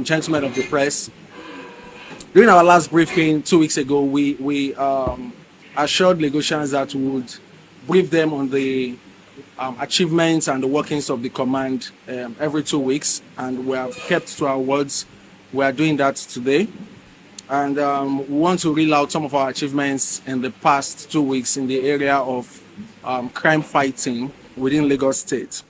Gentlemen of the press. During our last briefing 2 weeks ago, we assured Lagosians that we would brief them on the achievements and the workings of the command every 2 weeks, and we have kept to our words. We are doing that today, and we want to reel out some of our achievements in the past 2 weeks in the area of crime fighting within Lagos State.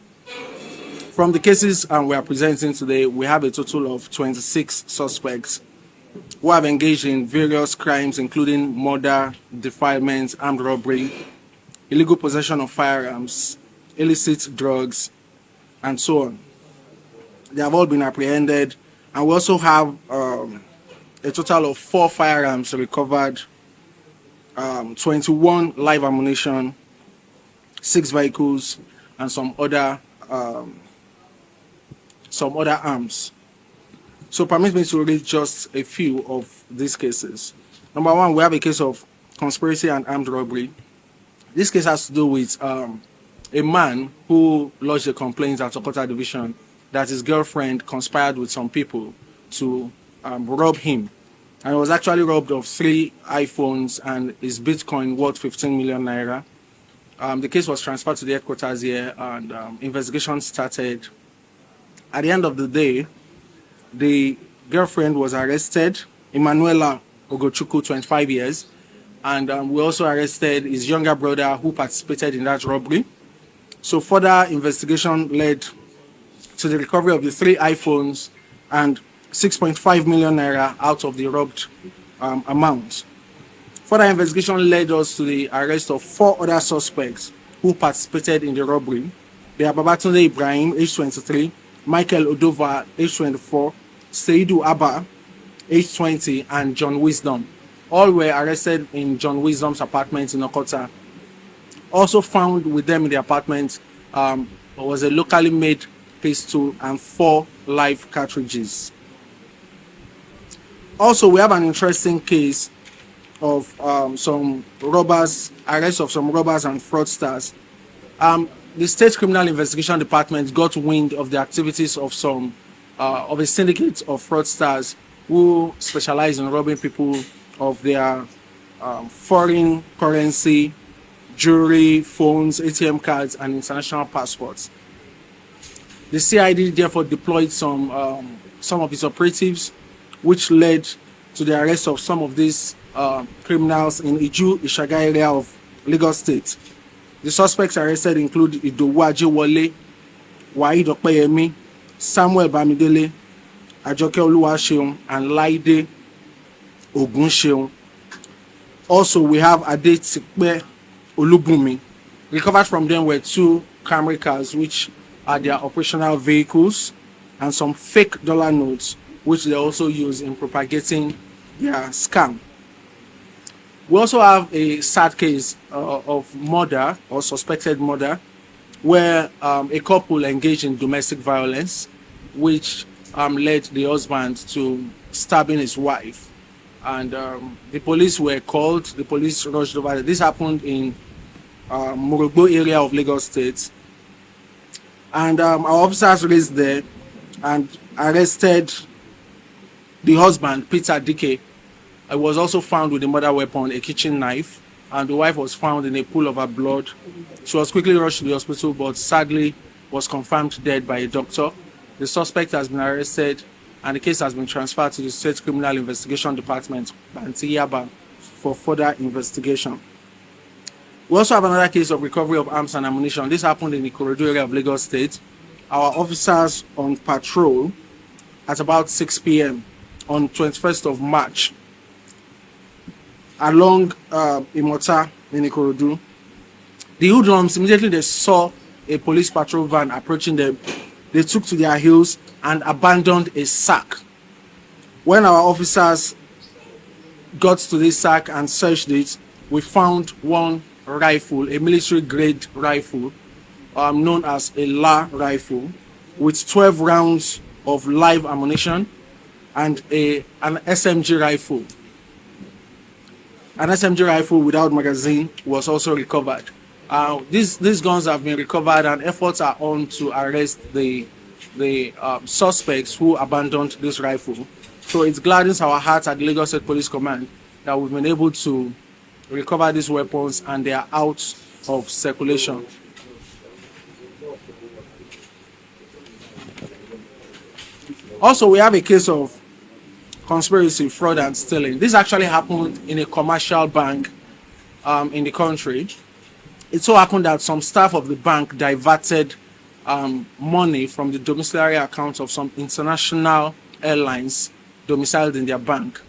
From the cases we are presenting today, we have a total of 26 suspects who have engaged in various crimes, including murder, defilement, armed robbery, illegal possession of firearms, illicit drugs, and so on. They have all been apprehended, and we also have a total of 4 firearms recovered, 21 live ammunition, 6 vehicles, and some other arms. So permit me to read just a few of these cases. Number one, we have a case of conspiracy and armed robbery. This case has to do with a man who lodged a complaint at Okota Division that his girlfriend conspired with some people to rob him. And he was actually robbed of 3 iPhones and his Bitcoin worth 15 million naira. The case was transferred to the headquarters here, and investigation started. At the end of the day, the girlfriend was arrested, Emanuela Ogochukwu, 25 years, and we also arrested his younger brother who participated in that robbery. So further investigation led to the recovery of the 3 iPhones and 6.5 million naira out of the robbed amount. Further investigation led us to the arrest of 4 other suspects who participated in the robbery. They are Babatunde Ibrahim, age 23, Michael Odova, age 24, Seidu Abba, age 20, and John Wisdom. All were arrested in John Wisdom's apartment in Okota. Also found with them in the apartment was a locally made pistol and 4 live cartridges. Also, we have an interesting case of some robbers, arrest of some robbers and fraudsters. The State Criminal Investigation Department got wind of the activities of some of a syndicate of fraudsters who specialize in robbing people of their foreign currency, jewelry, phones, ATM cards, and international passports. The CID therefore deployed some of its operatives, which led to the arrest of some of these criminals in Iju, Ishaga area of Lagos State. The suspects arrested include Idowu Ajewole, Waheed Opeyemi, Samuel Bamidele, Ajoke Oluwaseun, and Laide Ogunseun. Also, we have Ade Tikpe Olubunmi. Recovered from them were 2 Camry cars, which are their operational vehicles, and some fake dollar notes, which they also use in propagating their scam. We also have a sad case of murder or suspected murder, where a couple engaged in domestic violence, which led the husband to stabbing his wife. And the police were called, the police rushed over. This happened in Morogbo area of Lagos State. And our officers raced there and arrested the husband, Peter Dike. I was also found with a murder weapon, a kitchen knife, and the wife was found in a pool of her blood. She was quickly rushed to the hospital, but sadly was confirmed dead by a doctor. The suspect has been arrested, and the case has been transferred to the State Criminal Investigation Department, Bantiyaba, for further investigation. We also have another case of recovery of arms and ammunition. This happened in the Ikorodu area of Lagos State. Our officers on patrol at about 6 p.m. on 21st of March along Imota in Ikorodu. The hoodlums, immediately they saw a police patrol van approaching them, they took to their heels and abandoned a sack. When our officers got to this sack and searched it, we found one rifle, a military-grade rifle, known as a LA rifle, with 12 rounds of live ammunition, and an SMG rifle. An SMG rifle without magazine was also recovered. These guns have been recovered, and efforts are on to arrest the the suspects who abandoned this rifle. So it gladdens our hearts at the Lagos State Police Command that we've been able to recover these weapons and they are out of circulation. Also, we have a case of conspiracy, fraud, and stealing. This actually happened in a commercial bank in the country. It so happened that some staff of the bank diverted money from the domiciliary accounts of some international airlines domiciled in their bank.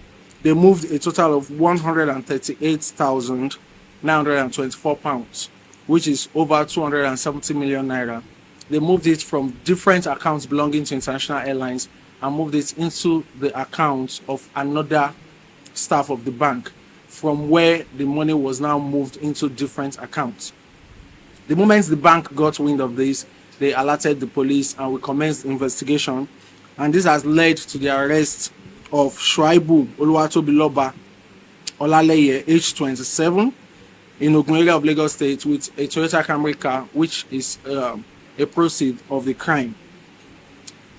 They moved a total of £138,924, which is over 270 million naira. They moved it from different accounts belonging to international airlines and moved it into the accounts of another staff of the bank, from where the money was now moved into different accounts. The moment the bank got wind of this, they alerted the police and we commenced investigation. And this has led to the arrest of Shuaibu Oluwatobiloba Olaleye, age 27, in Ogun area of Lagos State with a Toyota Camry car, which is a proceed of the crime.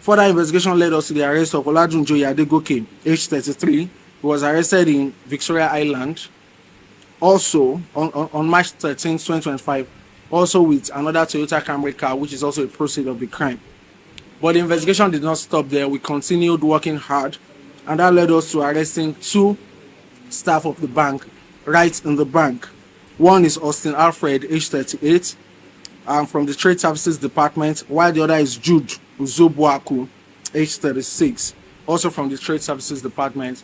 Further investigation led us to the arrest of Oladunjoye Adegoke, age 33, who was arrested in Victoria Island, also on March 13, 2025, also with another Toyota Camry car, which is also a proceed of the crime. But the investigation did not stop there. We continued working hard, and that led us to arresting two staff of the bank right in the bank. One is Austin Alfred, age 38, from the Trade Services Department, while the other is Jude Uzobuaku, age 36, also from the Trade Services Department.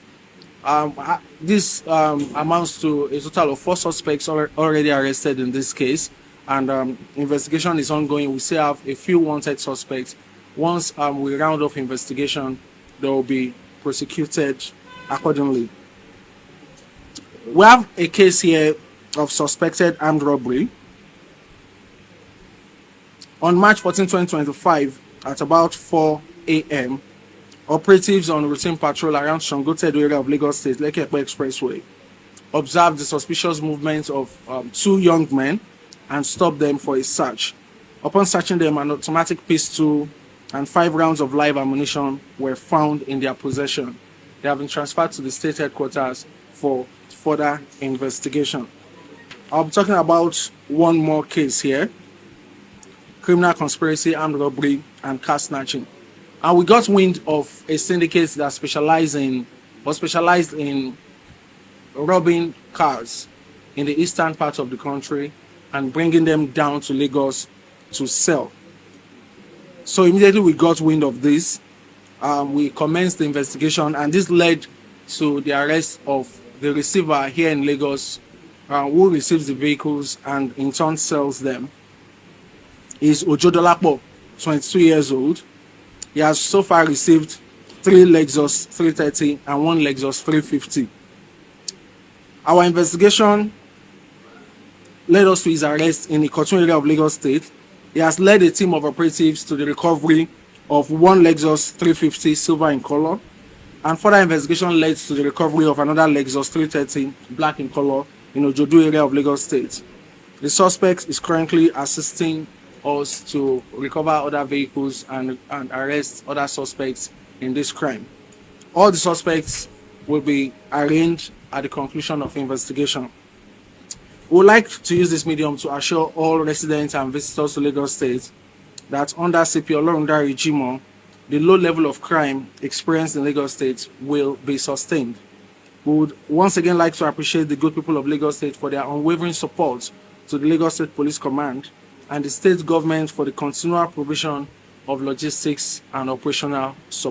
This amounts to a total of 4 suspects already arrested in this case, and investigation is ongoing. We still have a few wanted suspects. Once we round off investigation, they will be prosecuted accordingly. We have a case here of suspected armed robbery. On March 14, 2025, at about 4 a.m., operatives on routine patrol around Shangotedo area of Lagos State, Lekki Epe Expressway, observed the suspicious movements of 2 young men and stopped them for a search. Upon searching them, an automatic pistol and 5 rounds of live ammunition were found in their possession. They have been transferred to the state headquarters for further investigation. I'll be talking about one more case here: criminal conspiracy, armed robbery, and car snatching. And we got wind of a syndicate that specialized in robbing cars in the eastern part of the country and bringing them down to Lagos to sell. So immediately we got wind of this, we commenced the investigation, and this led to the arrest of the receiver here in Lagos, who receives the vehicles and in turn sells them. Is Ojodolapo, 22 years old. He has so far received 3 Lexus 330 and 1 Lexus 350. Our investigation led us to his arrest in the Ikotun area of Lagos State. He has led a team of operatives to the recovery of 1 Lexus 350 silver in color, and further investigation led to the recovery of another Lexus 330 black in color in Ojodu area of Lagos State. The suspect is currently assisting us to recover other vehicles and arrest other suspects in this crime. All the suspects will be arraigned at the conclusion of investigation. We would like to use this medium to assure all residents and visitors to Lagos State that under CP Olorunda regime, the low level of crime experienced in Lagos State will be sustained. We would once again like to appreciate the good people of Lagos State for their unwavering support to the Lagos State Police Command and the state government for the continual provision of logistics and operational support.